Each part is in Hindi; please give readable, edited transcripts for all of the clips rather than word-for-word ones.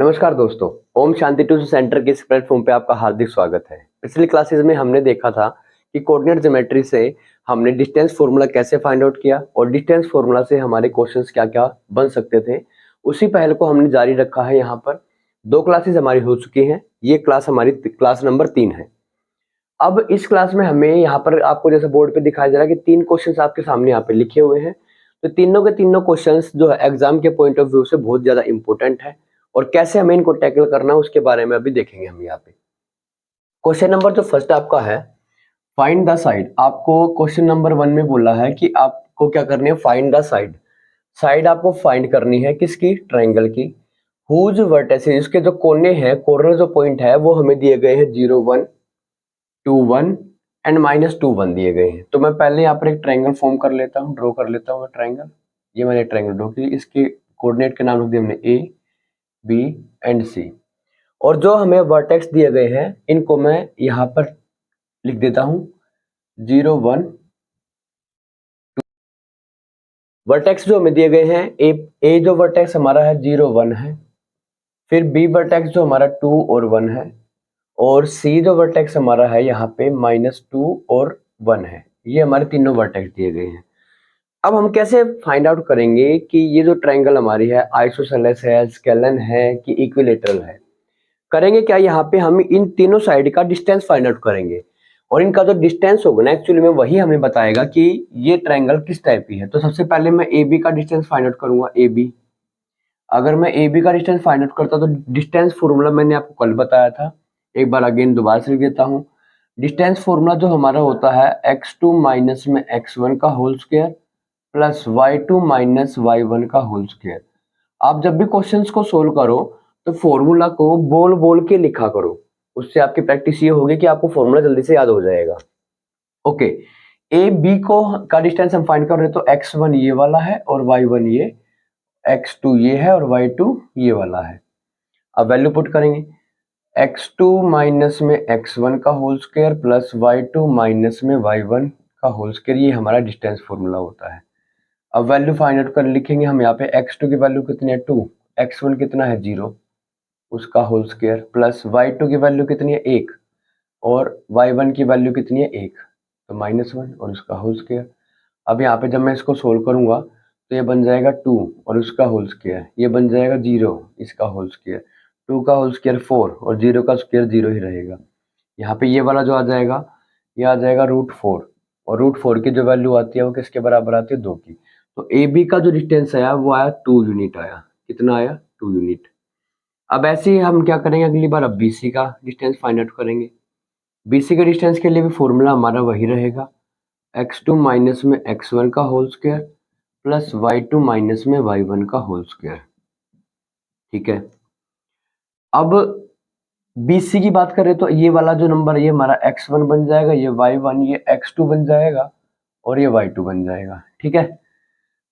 नमस्कार दोस्तों, ओम शांति ट्यूशन सेंटर के इस प्लेटफॉर्म पे आपका हार्दिक स्वागत है। पिछली क्लासेस में हमने देखा था कि कोऑर्डिनेट ज्योमेट्री से हमने डिस्टेंस फार्मूला कैसे फाइंड आउट किया और डिस्टेंस फार्मूला से हमारे क्वेश्चंस क्या-क्या बन सकते थे। उसी पहल को हमने जारी रखा है। यहाँ पर 2 क्लासेस हमारी हो चुकी हैं। ये क्लास हमारी क्लास नंबर 3 है। अब इस क्लास में हमें यहाँ पर आपको जैसे बोर्ड पे दिखाया जा रहा है कि 3 क्वेश्चंस आपके सामने यहाँ पे लिखे हुए हैं। तो तीनों के तीनों क्वेश्चंस जो है एग्जाम के पॉइंट ऑफ व्यू से बहुत ज्यादा इंपॉर्टेंट है और कैसे हमें इनको टैकल करना है उसके बारे में अभी देखेंगे हम यहाँ पे। क्वेश्चन नंबर जो फर्स्ट आपका है, फाइंड द साइड। आपको क्वेश्चन नंबर 1 में बोला है कि आपको क्या करनी है, फाइंड द साइड। साइड आपको फाइंड करनी है किसकी, ट्रायंगल की। हुज वर्टेसेस, इसके जो कोने हैं, कॉर्नर जो पॉइंट है वो हमें दिए गए हैं 0 1 2 1 एंड -2 1 दिए गए हैं। तो मैं पहले यहाँ पर एक ट्रायंगल फॉर्म कर लेता हूँ, ड्रॉ कर लेता हूँ मैं ट्रायंगल। ये मैंने ट्रायंगल ड्रॉ किया। इसके कोऑर्डिनेट के नाम रख दिए हमने ए बी एंड सी। और जो हमें वर्टेक्स दिए गए हैं इनको मैं यहाँ पर लिख देता हूँ 0 1। वर्टेक्स जो हमें दिए गए हैं, ए जो वर्टेक्स हमारा है 0 1 है, फिर बी वर्टेक्स जो हमारा 2 और 1 है, और सी जो वर्टेक्स हमारा है यहाँ पे -2 और 1 है। ये हमारे तीनों वर्टेक्स दिए गए हैं। अब हम कैसे फाइंड आउट करेंगे कि ये जो ट्रायंगल हमारी है आइसोसेलेस है, स्केलन है कि इक्विलेटरल है। करेंगे क्या, यहाँ पे हम इन तीनों साइड का डिस्टेंस फाइंड आउट करेंगे और इनका जो डिस्टेंस होगा ना एक्चुअली में वही हमें बताएगा कि ये ट्रायंगल किस टाइप की है। तो सबसे पहले मैं ए बी का डिस्टेंस फाइंड आउट करूंगा। ए बी, अगर मैं ए बी का डिस्टेंस फाइंड आउट करता तो डिस्टेंस फॉर्मूला मैंने आपको कल बताया था, एक बार अगेन दोबारा से लिख देता हूँ। डिस्टेंस फॉर्मूला जो हमारा होता है x2 माइनस में x1 का whole square plus y2 minus y1 का होल स्क्वायर। आप जब भी क्वेश्चंस को सोल्व करो तो फॉर्मूला को बोल बोल के लिखा करो, उससे आपकी प्रैक्टिस ये होगी कि आपको फॉर्मूला जल्दी से याद हो जाएगा। ओके, ए बी को का डिस्टेंस हम फाइंड कर रहे हैं तो x1 ये वाला है और y1 ये, x2 ये है और y2 ये वाला है। अब वैल्यू पुट करेंगे, x2 माइनस में x1 का whole square plus y2 minus में y1 का होल स्क्वायर, ये हमारा डिस्टेंस फॉर्मूला होता है। अब वैल्यू फाइंड आउट कर लिखेंगे हम यहाँ पे, x2 की वैल्यू कितनी है 2, x1 कितना है 0 उसका होल स्क्वायर प्लस y2 की वैल्यू कितनी है 1 और y1 की वैल्यू कितनी है 1 तो -1 और उसका होल स्क्वायर। अब यहाँ पे जब मैं इसको सोल्व करूंगा तो ये बन जाएगा 2 और उसका होल स्क्वायर, ये बन जाएगा 0 इसका होल स्क्वायर, 2 का होल स्क्वायर 4 और 0 का स्क्वायर 0 ही रहेगा। यहाँ पे ये वाला जो आ जाएगा, ये आ जाएगा √4 और √4 की जो वैल्यू आती है वो किसके बराबर आती है 2 की। तो ए बी का जो डिस्टेंस आया वो आया 2 यूनिट आया। कितना आया 2 यूनिट। अब ऐसे ही हम क्या करेंगे अगली बार, अब BC का डिस्टेंस फाइंड आउट करेंगे। BC के डिस्टेंस के लिए भी फॉर्मूला हमारा वही रहेगा, x2 माइनस में x1 का whole square plus y2 minus में y1 का होल स्क्वायर। ठीक है, अब BC की बात करें तो ये वाला जो नंबर ये हमारा x1 बन जाएगा, ये y1, ये x2 बन जाएगा और ये y2 बन जाएगा। ठीक है,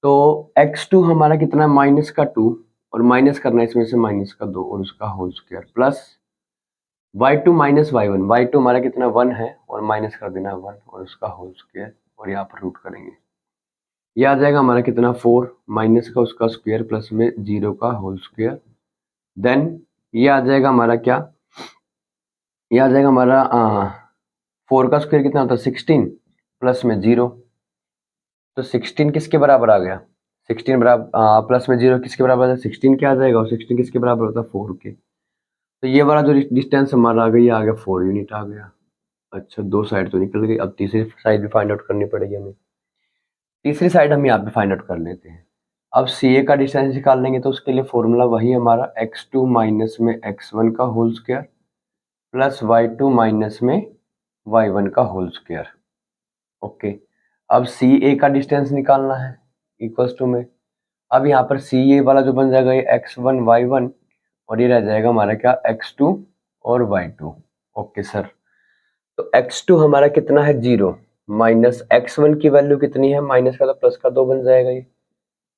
तो x2 हमारा कितना है -2 और माइनस करना है इसमें से -2 और उसका whole square plus y2 minus y1, y2 हमारा कितना 1 है और माइनस कर देना 1 और उसका होल स्क्वायर और यहाँ पर रूट करेंगे। ये आ जाएगा हमारा कितना 4 माइनस का उसका स्क्वायर प्लस में 0 का होल स्क्वायर। देन ये आ जाएगा हमारा क्या, ये आ जाएगा हमारा 4 का स्क्वायर कितना होता है 16 प्लस में 0, तो 16 किसके बराबर आ गया, 16 बराबर प्लस में 0 किसके बराबर है 16 क्या आ जाएगा और 16 किसके बराबर होता है 4 के। तो ये वाला जो डिस्टेंस हमारा आ गया ये आ गया 4 यूनिट आ गया। अच्छा, 2 साइड तो निकल गई, अब तीसरी साइड भी फाइंड आउट करनी पड़ेगी हमें। तीसरी साइड हम यहाँ पे फाइंड आउट कर लेते हैं। अब CA का डिस्टेंस निकाल लेंगे तो उसके लिए फॉर्मूला वही हमारा x2 माइनस में x1 का whole square plus y2 minus में y1 का होल स्क्वायर। ओके, अब CA का डिस्टेंस निकालना है इक्वल्स टू में, अब यहाँ पर CA वाला जो बन जाएगा ये x1 y1 और ये रह जाएगा हमारा क्या x2 और y2। ओके सर, तो x2 हमारा कितना है 0 माइनस x1 की वैल्यू कितनी है, माइनस का तो प्लस का 2 बन जाएगा ये,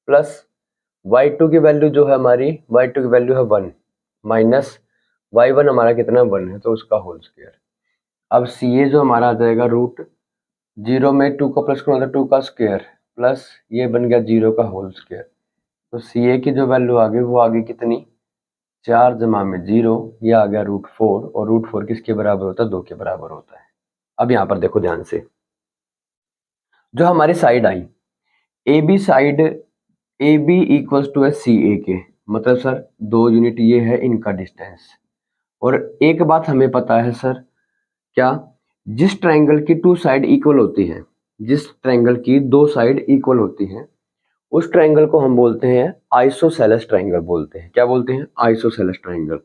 प्लस y2 की वैल्यू जो है हमारी, y2 की वैल्यू है 1 माइनस y1 हमारा कितना 1 है तो उसका होल स्क्वायर। अब CA जो हमारा आ जाएगा √0 में 2 का प्लस मतलब 2 का स्क्वायर प्लस ये बन गया 0 का होल स्क्वायर। तो CA की जो वैल्यू आ गई वो आ गई कितनी 4 जमा में 0, ये आ गया √4 और √4 किसके बराबर होता है? 2 के बराबर होता है। अब यहाँ पर देखो ध्यान से, जो हमारी side I A B side, A B equals to है सी ए के, मतलब सर 2 यूनिट ये है इनका डिस्टेंस। और एक बात हमें पता है सर, क्या? जिस ट्रायंगल की 2 साइड इक्वल होती हैं, जिस ट्रायंगल की 2 साइड इक्वल होती हैं, उस ट्रायंगल को हम बोलते हैं आइसोसेलेस ट्रायंगल बोलते हैं। क्या बोलते हैं? Isosceles triangle.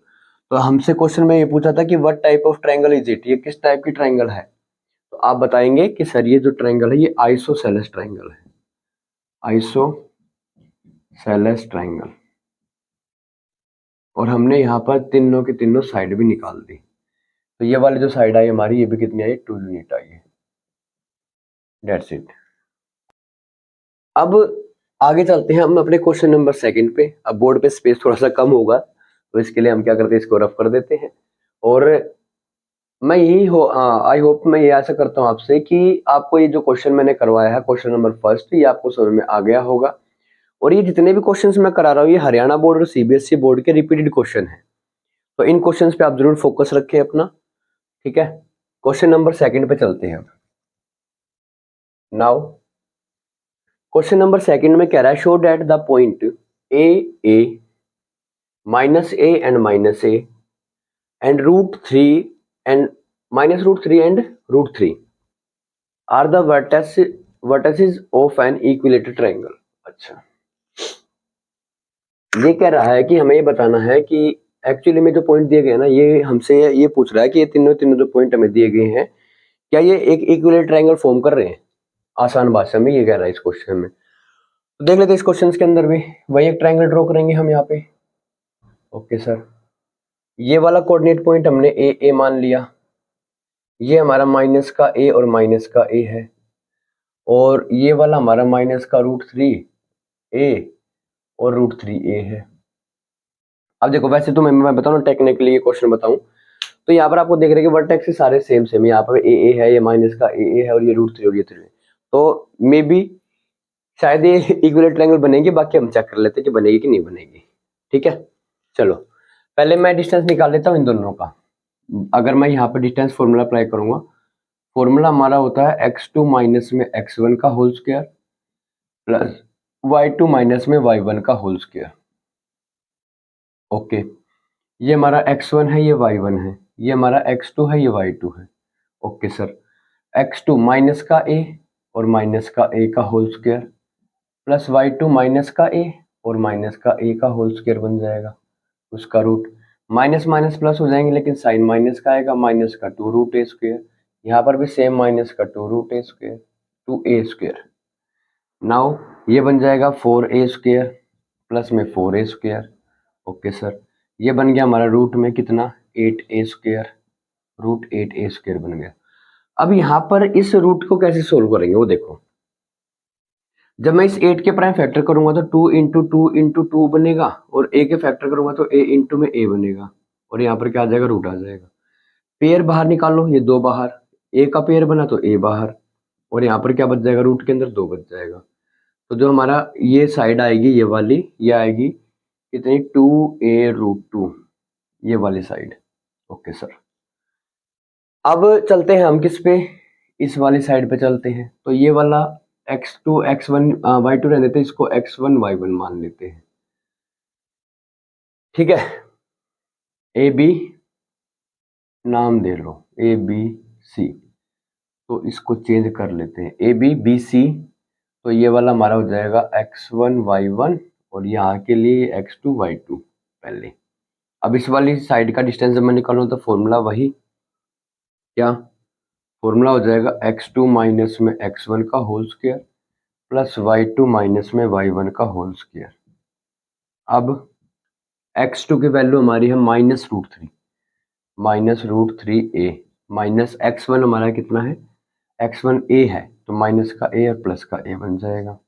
तो हमसे क्वेश्चन में ये पूछा था कि what type of triangle is it, ये किस टाइप की ट्रायंगल है? तो आप बताएंगे कि सर ये जो ट्रायंगल है ये आइसोसेलेस ट्रायंगल है, आइसोसेलेस ट्रायंगल। और हमने यहाँ पर तीनों की तीनों साइड भी निकाल दी। तो ये वाली जो साइड आई हमारी, ये भी कितनी आई? 2 यूनिट आई है। That's it. अब आगे चलते हैं हम अपने क्वेश्चन नंबर 2 पे। अब बोर्ड पे स्पेस थोड़ा सा कम होगा, तो इसके लिए हम क्या करते हैं, इसको रफ कर देते हैं। और मैं आई होप मैं ये आशा करता हूँ आपसे कि आपको ये जो क्वेश्चन मैंने करवाया है, क्वेश्चन नंबर 1, ये आपको समझ में आ गया होगा। और ये जितने भी क्वेश्चंस मैं करा रहा हूँ, ये हरियाणा बोर्ड और सीबीएसई बोर्ड के रिपीटेड क्वेश्चन हैं। तो इन क्वेश्चंस पे आप जरूर फोकस रखें अपना, ठीक है। क्वेश्चन नंबर 2 पे चलते हैं। नाउ क्वेश्चन नंबर 2 में कह रहा है, show that the point A minus A and minus A and √3 and minus √3 and √3 are the vertices of an equilateral triangle. अच्छा, ये कह रहा है कि हमें ये बताना है कि एक्चुअली में जो पॉइंट दिए गए ना, ये हमसे ये पूछ रहा है कि ये तीनों तीनों जो पॉइंट हमें दिए गए हैं, क्या ये एक इक्विलेटरल ट्रायंगल फॉर्म कर रहे हैं? आसान भाषा में ये कह रहा है इस क्वेश्चन में। तो देख लेते हैं इस क्वेश्चन के अंदर भी वही एक ट्रायंगल ड्रॉ करेंगे हम यहाँ पे। ओके सर, ये वाला कोऑर्डिनेट पॉइंट हमने ए मान लिया, ये हमारा माइनस का ए और माइनस का ए है, और ये वाला हमारा माइनस का √3 ए और √3 ए है। अब देखो, वैसे तो मैं बताऊँ टेक्निकली ये क्वेश्चन बताऊं, तो यहाँ पर आपको देख रहे हैं कि वर्टेक्स सारे सेम सेम, यहाँ पर ए है, ये माइनस का ए है, और ये √3 और ये 3 है। तो मे बी शायद ये इक्विलेटरल ट्रायंगल बनेगी, बाकी हम चेक कर लेते हैं कि बनेगी कि नहीं बनेगी। ठीक है, चलो पहले मैं डिस्टेंस निकाल लेता हूँ इन दोनों का। अगर मैं यहाँ पर डिस्टेंस फॉर्मूला अप्लाई करूंगा, फॉर्मूला हमारा होता है x2 माइनस में x1 का whole square plus y2 minus में y1 का होल स्क्वायर। ओके, ये हमारा x1 है, ये y1 है, ये हमारा x2 है, ये y2 है। ओके सर, x2 माइनस का a और माइनस का a का whole square plus y2 minus का a और माइनस का a का होल स्क्वायर बन जाएगा, उसका रूट। माइनस माइनस प्लस हो जाएंगे, लेकिन साइन माइनस का आएगा, माइनस का 2√a स्क्वायर, यहाँ पर भी सेम माइनस का 2√a square 2a square. Now ये बन जाएगा 4a स्क्वायर प्लस में 4a स्क्वायर। ओके सर, ये बन गया हमारा रूट में कितना, 8a स्क्वायर, √8a स्क्वायर बन गया। अब यहाँ पर इस रूट को कैसे सोल्व करेंगे वो देखो, जब मैं इस 8 के प्राइम फैक्टर करूंगा तो 2 इंटू 2 इंटू 2 बनेगा, और a के फैक्टर करूंगा तो a इंटू में a बनेगा, और यहाँ पर क्या आ जाएगा, रूट आ जाएगा। पेयर बाहर निकालो, ये 2 बाहर, a का पेयर बना तो a बाहर, और यहाँ पर क्या बच जाएगा, रूट के अंदर 2 बच जाएगा। तो जो हमारा ये साइड आएगी, ये वाली, ये आएगी कितनी, 2a√2, ये वाली साइड। ओके सर, अब चलते हैं हम किस पे, इस वाली साइड पे चलते हैं। तो ये वाला x2 x1 y2 रहने देते हैं, इसको x1 y1 मान लेते हैं। ठीक है, ए बी नाम दे लो, ए बी सी, तो इसको चेंज कर लेते हैं, ए बी बी सी। तो ये वाला हमारा हो जाएगा x1 y1, और यहाँ के लिए x2 y2 पहले। अब इस वाली साइड का डिस्टेंस जब मैं निकालूं तो फॉर्मूला वही, क्या फॉर्मूला हो जाएगा, x2 माइनस में x1 का whole square plus y2 minus में y1 का होल स्क्वायर। अब x2 की वैल्यू हमारी है -√3, -√3a, माइनस x1 हमारा कितना है, x1 a है, तो माइनस का a और प्लस का a बन जाएगा,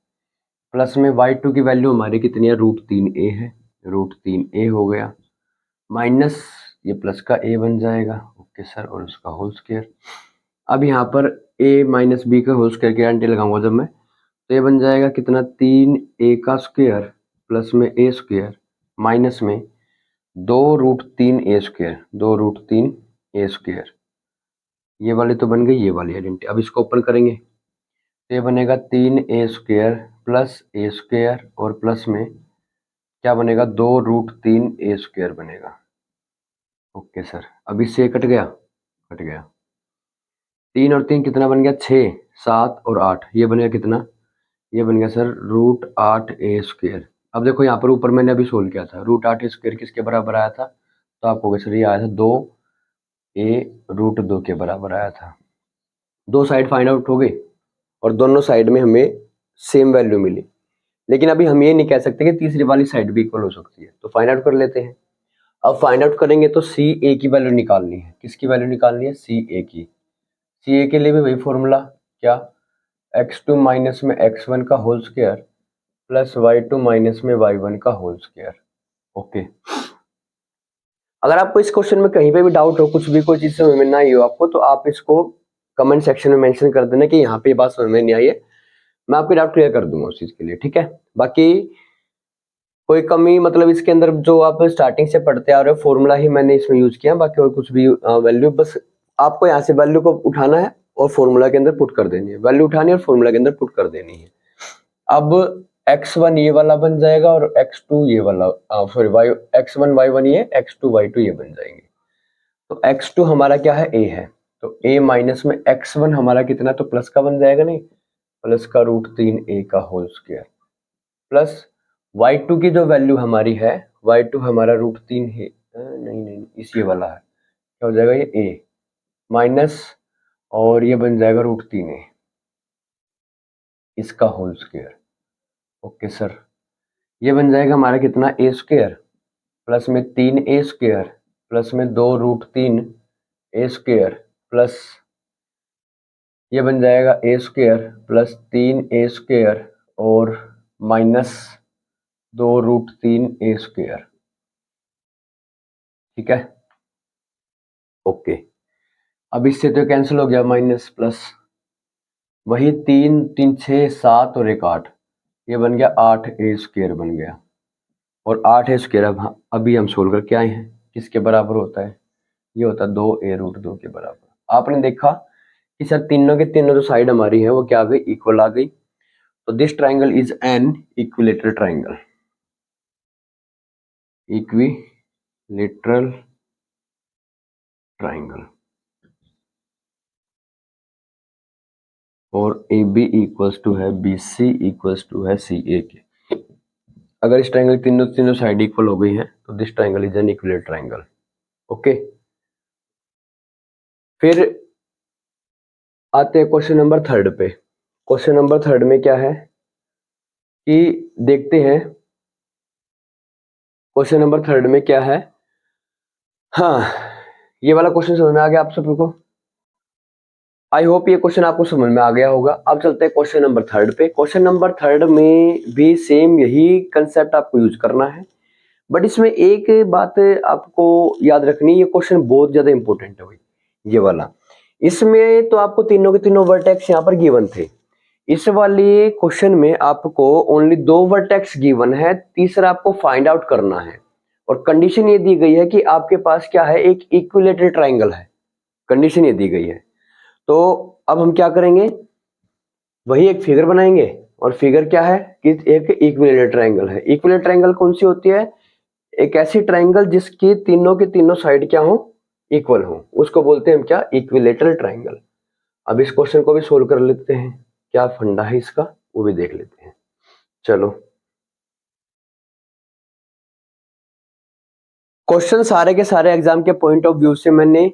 प्लस में y2 की वैल्यू हमारी कितनी है, √3a है, √3a हो गया, माइनस ये प्लस का a बन जाएगा। ओके सर, और उसका होल स्क्वायर। अब यहाँ पर a माइनस बी का होल स्क्वायर की गारंटी लगाऊंगा जब मैं, तो ये बन जाएगा कितना, 3a का स्क्वायर प्लस में a स्क्वायर माइनस में 2√3a², 2√3a²। ये वाली तो बन गई, ये वाली आइडेंटिटी। अब इसको ओपन करेंगे तो ये बनेगा 3a² प्लस a² और प्लस में क्या बनेगा, 2√3a² बनेगा। ओके सर, अब इससे कट गया, कट गया। 3 और 3 कितना बन गया, 6, 7 और 8, ये बनेगा कितना, ये बन गया सर √8a²। अब देखो यहाँ पर ऊपर मैंने अभी सोल्व किया था, √8a² किसके बराबर आया था, तो आपको सर ये आया था 2a√2 के बराबर आया था। दो साइड फाइंड आउट हो गई और दोनों साइड में हमें सेम वैल्यू मिली। लेकिन अभी हम ये नहीं कह सकते कि तीसरी वाली साइड भी इक्वल हो सकती है, तो फाइंड आउट कर लेते हैं। अब फाइंड आउट करेंगे तो सी ए की वैल्यू निकालनी है। किसकी वैल्यू निकालनी है, सी ए की। सी ए के लिए भी वही फॉर्मूला, क्या, x2 माइनस में x1 का whole square plus y2 minus में y1 का होल स्क्वायर। ओके, अगर आपको इस क्वेश्चन में कहीं पे भी डाउट हो, कुछ भी कोई चीज समझ में ना आई हो आपको, तो आप इसको कमेंट सेक्शन में मेंशन कर देना कि यहाँ पे ये बात समझ में नहीं आई है, मैं आपकी डाउट क्लियर कर दूंगा उस चीज के लिए, ठीक है। बाकी कोई कमी मतलब इसके अंदर जो आप स्टार्टिंग से पढ़ते आ रहे हो फॉर्मूला ही मैंने इसमें यूज किया, बाकी और कुछ भी वैल्यू, बस आपको यहाँ से वैल्यू को उठाना है और फॉर्मूला के अंदर पुट कर देनी है, वैल्यू उठानी है और फॉर्मूला के अंदर पुट कर देनी है। अब x1 ये वाला बन जाएगा और x2 ये वाला, सॉरी x1 y1 ये, x2 y2 ये बन जाएंगे। तो x2 हमारा क्या है, a है, तो a माइनस में x1 हमारा कितना, तो प्लस का बन जाएगा, नहीं, प्लस का √3a का होल स्क्वायर प्लस y2 की जो वैल्यू हमारी है, y2 हमारा √3 है, नहीं नहीं इसी वाला है, क्या हो जाएगा ये a माइनस और ये बन जाएगा √3a इसका होल स्क्वायर। ओके सर, ये बन जाएगा हमारा कितना, a² प्लस में 3a² प्लस में 2√3a² प्लस ये बन जाएगा a² प्लस 3a² और माइनस 2√3a², ठीक है। ओके, अब इससे तो कैंसिल हो गया, माइनस प्लस, वही 3 3 6 7 और 1 8, ये बन गया 8a² बन गया। और 8a² अब अभी हम सोल्व करके आए हैं, किसके बराबर होता है, ये होता है 2a√2 के बराबर। आपने देखा कि सर तीनों के तीनों जो साइड हमारी है वो क्या आ गई, इक्वल आ गई। तो this triangle is an equilateral triangle, equilateral triangle, और ए बी इक्वल्स टू है बी सी इक्वल्स टू है सी ए के। अगर इस ट्राइंगल तीनों तीनों साइड इक्वल हो गई है तो this triangle is an equilateral triangle. Okay, फिर आते हैं क्वेश्चन नंबर 3 पे। क्वेश्चन नंबर 3 में क्या है कि देखते हैं, क्वेश्चन नंबर 3 में क्या है, हाँ ये वाला क्वेश्चन समझ में आ गया आप सभी को, आई होप ये क्वेश्चन आपको समझ में आ गया होगा। अब चलते हैं क्वेश्चन नंबर 3 पे। क्वेश्चन नंबर 3 में भी सेम यही कंसेप्ट आपको यूज करना है, बट इसमें एक बात आपको याद रखनी है, ये क्वेश्चन बहुत ज्यादा इंपॉर्टेंट है भाई, ये वाला। इसमें तो आपको तीनों के तीनों वर्टेक्स यहाँ पर गिवन थे, इस वाले क्वेश्चन में आपको ओनली 2 वर्टेक्स गिवन है, तीसरा आपको फाइंड आउट करना है। और कंडीशन ये दी गई है कि आपके पास क्या है, एक इक्विलेटरल ट्राइंगल है, कंडीशन ये दी गई है। तो अब हम क्या करेंगे, वही एक फिगर बनाएंगे, और फिगर क्या है कि एक इक्विलेटरल ट्राइंगल है। इक्विलेटरल ट्राइंगल कौन सी होती है, एक ऐसी ट्राइंगल जिसकी तीनों के तीनों साइड क्या हो, इक्वल हो, उसको बोलते हैं हम क्या, इक्विलेटरल ट्राइंगल। अब इस क्वेश्चन को भी सोल्व कर लेते हैं, क्या फंडा है इसका वो भी देख लेते हैं। चलो, क्वेश्चन सारे के सारे एग्जाम के पॉइंट ऑफ व्यू से मैंने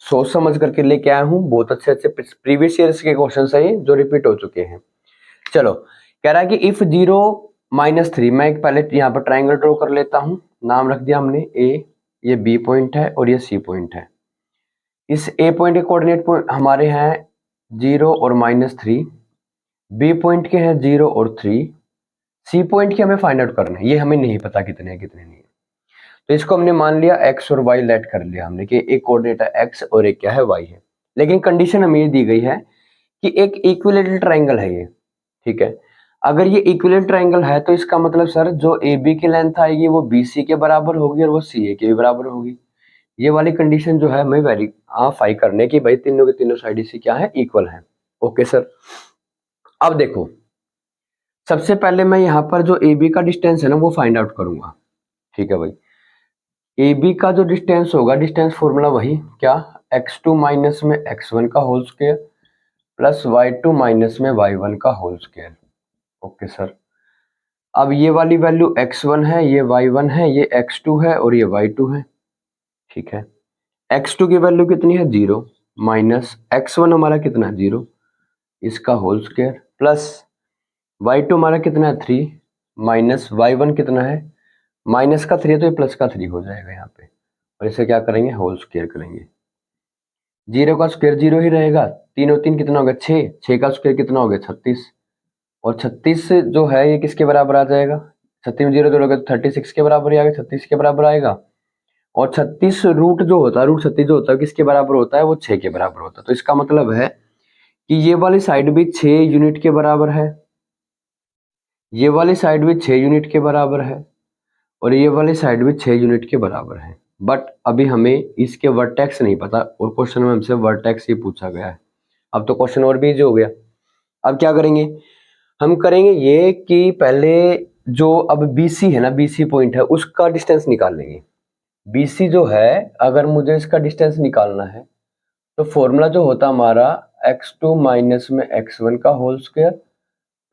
सोच समझ करके लेके आया हूं, बहुत अच्छे अच्छे प्रीवियस ईयर्स के क्वेश्चन है जो रिपीट हो चुके हैं। चलो, कह रहा है कि इफ 0-3, मैं एक पहले यहाँ पर ट्राइंगल ड्रॉ कर लेता हूं, नाम रख दिया हमने ए, ये बी पॉइंट है और ये सी पॉइंट है। इस ए पॉइंट के कोऑर्डिनेट पॉइंट हमारे हैं 0 और -3, बी पॉइंट के हैं 0 और 3, सी पॉइंट की हमें फाइंड आउट करना है, ये हमें नहीं पता कितने हैं कितने नहीं है। तो इसको हमने मान लिया x और y लेट कर लिया हमने कि एक कोऑर्डिनेट है x और एक क्या है y है। लेकिन कंडीशन हमें ये दी गई है कि एक इक्विलेटरल ट्राइंगल है ये, ठीक है। अगर ये इक्विवेलेंट ट्रायंगल है तो इसका मतलब सर जो ए बी की लेंथ आएगी वो बी सी के बराबर होगी और वो सी ए के भी बराबर होगी। ये वाली कंडीशन जो है हमें वेरीफाई करने की, भाई तीनों के तीनों साइड इसी क्या है, इक्वल है। ओके सर, अब देखो सबसे पहले मैं यहाँ पर जो ए बी का डिस्टेंस है ना वो फाइंड आउट करूंगा। ठीक है भाई, ए बी का जो डिस्टेंस होगा, डिस्टेंस फॉर्मूला वही क्या, x2 माइनस में x1 का whole square plus y2 minus में y1 का होल स्क्वायर। ओके सर, अब ये वाली वैल्यू x1 है, ये y1 है, ये x2 है और ये y2 है। ठीक है, x2 की वैल्यू कितनी है 0 माइनस x1 हमारा कितना है 0, इसका होल स्क्वायर प्लस y2 हमारा कितना है 3 माइनस y1 कितना है, माइनस का 3 है तो ये प्लस का 3 हो जाएगा यहाँ पे, और इसे क्या करेंगे होल स्क्वायर करेंगे। 0 का स्क्वायर 0 ही रहेगा, 3 और 3 कितना हो गया 6, 6 का स्क्वायर कितना हो गया 36, और 36 जो है ये किसके बराबर आ जाएगा, 36 में 0 जोड़ोगे तो 36 के बराबर ही आ गया, 36 के बराबर आएगा। और 36 रूट जो होता है, रूट 36 जो होता है किसके बराबर होता है, वो 6 के बराबर होता है। तो इसका मतलब है कि ये वाली साइड भी 6 यूनिट के बराबर है, ये वाली साइड भी 6 यूनिट के बराबर है, और ये वाली साइड भी 6 यूनिट के बराबर है। बट अभी हमें इसके वर्टेक्स नहीं पता, और क्वेश्चन में हमसे वर्टेक्स ही पूछा गया है। अब तो क्वेश्चन और भी इजी हो गया। अब क्या करेंगे, हम करेंगे ये कि पहले जो अब BC है ना, BC पॉइंट है उसका डिस्टेंस निकाल लेंगे। BC जो है, अगर मुझे इसका डिस्टेंस निकालना है तो फॉर्मूला जो होता हमारा x2 माइनस में x1 का whole square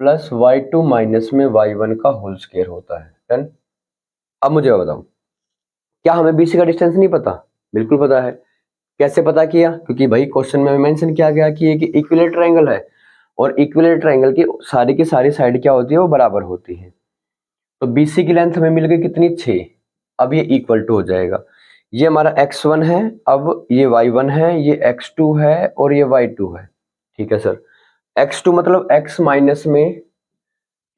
plus y2 minus में y1 का होल स्क्वायर होता है। डन। अब मुझे बताओ, क्या हमें BC का डिस्टेंस नहीं पता? बिल्कुल पता है। कैसे पता किया? क्योंकि भाई क्वेश्चन में मेंशन किया गया कि एक इक्विलेटरल ट्रायंगल है, और इक्विलेटरल ट्रायंगल की सारी साइड क्या होती है, वो बराबर होती है। तो BC की लेंथ हमें मिल गई कितनी 6। अब ये इक्वल टू हो जाएगा, ये हमारा x1 है, अब ये y1 है, ये x2 है और ये y2 है। ठीक है सर, x2 मतलब x माइनस में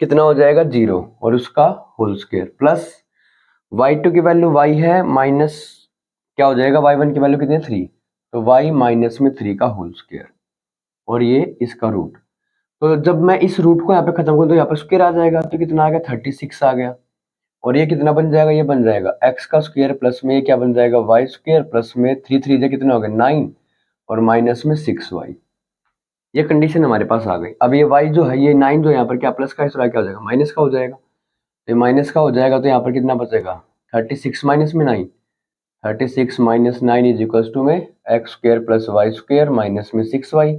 कितना हो जाएगा 0 और उसका होल स्क्वायर प्लस y2 की वैल्यू y है माइनस क्या हो जाएगा, y1 की वैल्यू कितनी है 3, तो y माइनस में 3 का होल स्क्वायर और ये इसका रूट। तो जब मैं इस रूट को यहाँ पे खत्म करूँ तो यहाँ पर स्क्वायर आ जाएगा, तो कितना आ गया 36 आ गया, और ये कितना बन जाएगा, ये बन जाएगा x का स्क्वायर प्लस में ये क्या बन जाएगा y स्क्वायर प्लस में 3 3 से कितना हो गया 9 और माइनस में 6y। ये कंडीशन हमारे पास आ गई। अब ये y जो है, ये 9 जो यहाँ पर क्या प्लस का, इस तरह क्या हो जाएगा माइनस का हो जाएगा, तो माइनस का हो जाएगा तो यहाँ पर कितना बचेगा 36 माइनस में 9, 36 माइनस 9 इज इक्वल टू में x square plus y square minus में 6y,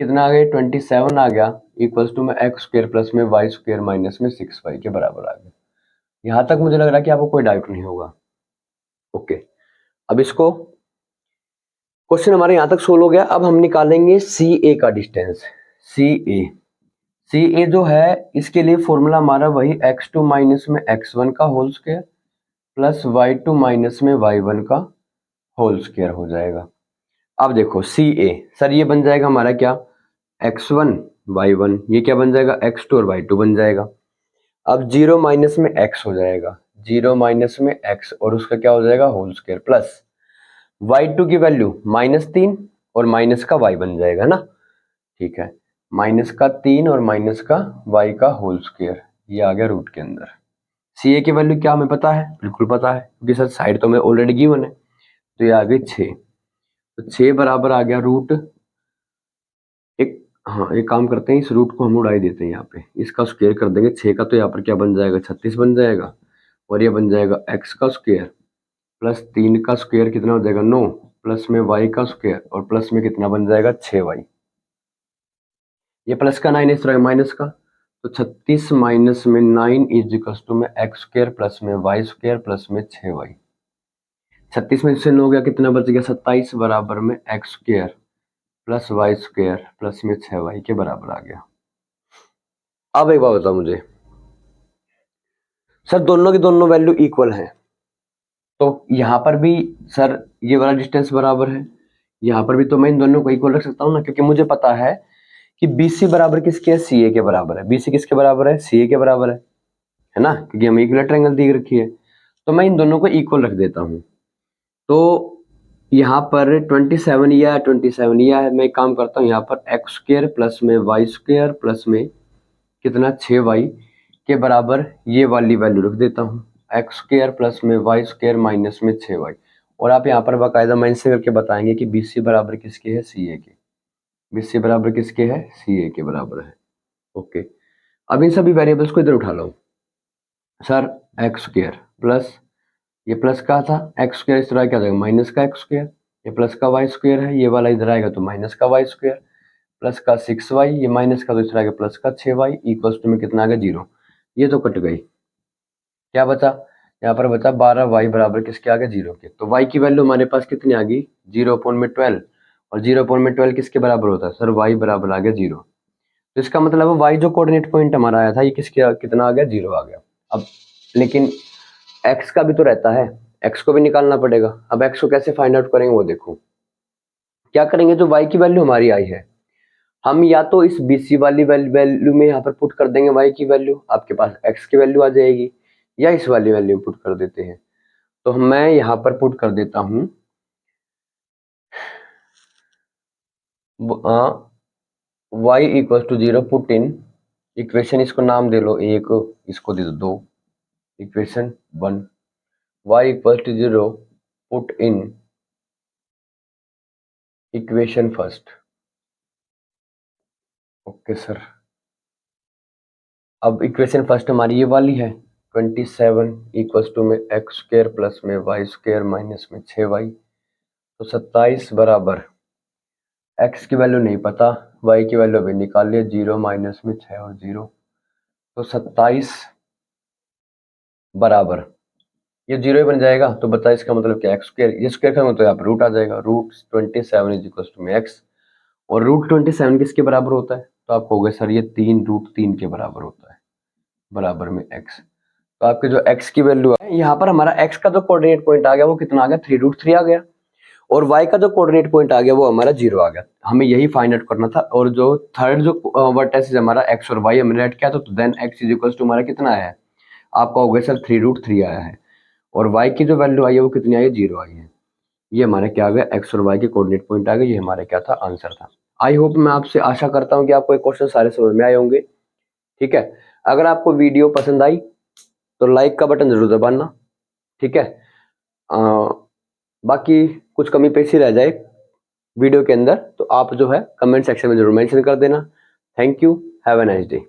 कितना आ गया 27 आ गया, इक्वल्स टू में एक्स स्क्वायर प्लस में वाई स्क्वायर माइनस में 6y के बराबर आ गया। यहाँ तक मुझे लग रहा है कि आपको कोई डाउट नहीं होगा। ओके, अब इसको क्वेश्चन हमारे यहाँ तक सोल्व हो गया। अब हम निकालेंगे CA का डिस्टेंस। CA जो है, इसके लिए फॉर्मूला हमारा वही x2 माइनस में x1 का whole square plus y2 minus में y1 का होल स्क्वायर हो जाएगा। अब देखो CA सर, ये बन जाएगा हमारा क्या x1 y1, ये क्या बन जाएगा x2 और y2 बन जाएगा। अब 0 माइनस में x हो जाएगा, 0 माइनस में x और उसका क्या हो जाएगा होल स्क्वायर प्लस y2 की वैल्यू -3 और माइनस का y बन जाएगा ना। ठीक है, माइनस का 3 और माइनस का y का होल स्क्वायर, ये आ गया रूट के अंदर। CA की वैल्यू क्या हमें पता है? बिल्कुल पता है, क्योंकि सर साइड तो हमें ऑलरेडी गिवन है। तो ये आ गई 6, तो 6 बराबर आ गया रूट एक, हाँ एक काम करते हैं, इस रूट को हम उड़ाई देते हैं, यहाँ पे इसका स्क्वायर कर देंगे 6 का, तो यहाँ पर क्या बन जाएगा 36 बन जाएगा, और ये बन जाएगा x का स्क्वायर प्लस 3 का स्क्वायर कितना हो जाएगा 9 प्लस में y का स्क्वायर और प्लस में कितना बन जाएगा 6y। ये प्लस का 9 इस तरह माइनस का, तो 36 माइनस में 9 इज इक्वल टू में एक्स स्क्वायर प्लस में वाई स्क्वायर प्लस में 6y। 36 में से 9 गया, कितना बच गया 27 बराबर में x square plus y square plus में 6y के बराबर आ गया। अब एक बात बताओ मुझे, सर दोनों की दोनों वैल्यू इक्वल है, तो यहाँ पर भी सर ये वाला डिस्टेंस बराबर है, यहाँ पर भी तो मैं इन दोनों को इक्वल रख सकता हूँ ना, क्योंकि मुझे पता है कि BC बराबर किसके है, CA के बराबर है। BC किसके बराबर है, CA के बराबर है ना, क्योंकि हमें इक्विलेटरल ट्रायंगल दी रखी है। तो मैं इन दोनों को इक्वल रख देता हूँ। तो यहाँ पर 27 या 27 या मैं काम करता हूँ, यहाँ पर एक्स स्क्वायर प्लस में वाई स्क्वायर प्लस में कितना 6y के बराबर ये वाली वैल्यू रख देता हूँ, एक्स स्क्र प्लस में वाई स्क्र माइनस में 6y। और आप यहाँ पर बाकायदा मेंशन करके बताएंगे कि BC बराबर किसके है, CA के। BC बराबर किसके है, CA के बराबर है। ओके, अब इन सभी वेरिएबल्स को इधर उठा लो सर। एक्स स्क्र प्लस ये प्लस का था एक्स स्क्र, इस तरह क्या जाएगा माइनस का एक्स स्क्र, ये प्लस का वाई स्क्र है, ये वाला इधर आएगा तो माइनस का वाई स्क्र, प्लस का 6y, ये माइनस का तो इस तरह आएगा प्लस का 6y इक्वल्स टू में कितना आ गया 0। ये तो कट गई, क्या बचा यहाँ पर बचा 12y बराबर किसके आ गया 0 के। तो y की वैल्यू हमारे पास कितनी आ गई 0/12, और 0/12 किसके बराबर होता है सर, y बराबर आ गया 0। तो इसका मतलब है y जो कोऑर्डिनेट पॉइंट हमारा आया था ये किसके कितना आ गया 0 आ गया। अब लेकिन x का भी तो रहता है, x को भी निकालना पड़ेगा। अब x को कैसे फाइंड आउट करेंगे वो देखो, क्या करेंगे, जो y की वैल्यू हमारी आई है हम या तो इस BC वाली वैल्यू में यहाँ पर पुट कर देंगे y की वैल्यू, आपके पास x की वैल्यू आ जाएगी, या इस वाली वैल्यू पुट कर देते हैं। तो मैं यहाँ पर पुट कर देता हूँ y equal to 0, put in equation, इसको नाम दे लो 1, इसको दे दो 2, equation 1, y equal to 0, put in equation first. Okay sir, अब इक्वेशन फर्स्ट हमारी ये वाली है 27 इक्वल्स टू में एक्स स्क्र प्लस में वाई स्क्र माइनस में 6y। तो 27 बराबर x की वैल्यू नहीं पता, y की वैल्यू अभी निकाल लिया 0 माइनस में 6 और 0। तो 27 बराबर ये 0 ही बन जाएगा। तो बता इसका मतलब क्या, एक्स स्क्र, ये स्क्र का मतलब यहाँ पर रूट आ जाएगा, √27 इज इक्वल टू में x। और √27 किसके बराबर होता है, तो आप कहोगे सर ये 3√3 के बराबर होता है, बराबर में x। तो आपके जो x की वैल्यू है यहाँ पर हमारा x का जो कोऑर्डिनेट पॉइंट आ गया वो कितना आ गया 3√3 आ गया, और y का जो कोऑर्डिनेट पॉइंट आ गया वो हमारा 0 आ गया। हमें यही फाइंड आउट करना था। और जो थर्ड जो वर्टेक्स हमारा x और y हमने ऐड किया था, तो then x is equal to हमारा कितना आया है, आपका हो गया सर 3√3 आया है, और y की जो वैल्यू आई है वो कितनी आई है 0 आई है। ये हमारे क्या आ गया, x और y के कोऑर्डिनेट पॉइंट आ गए, ये हमारे क्या था आंसर था। आई होप, मैं आपसे आशा करता हूँ कि आपको ये क्वेश्चन सारे समझ में आए होंगे। ठीक है, अगर आपको वीडियो पसंद आई तो लाइक का बटन जरूर दबाना। ठीक है, बाकी कुछ कमी पेशी रह जाए वीडियो के अंदर तो आप जो है कमेंट सेक्शन में जरूर मेंशन कर देना। Thank you, have a nice day.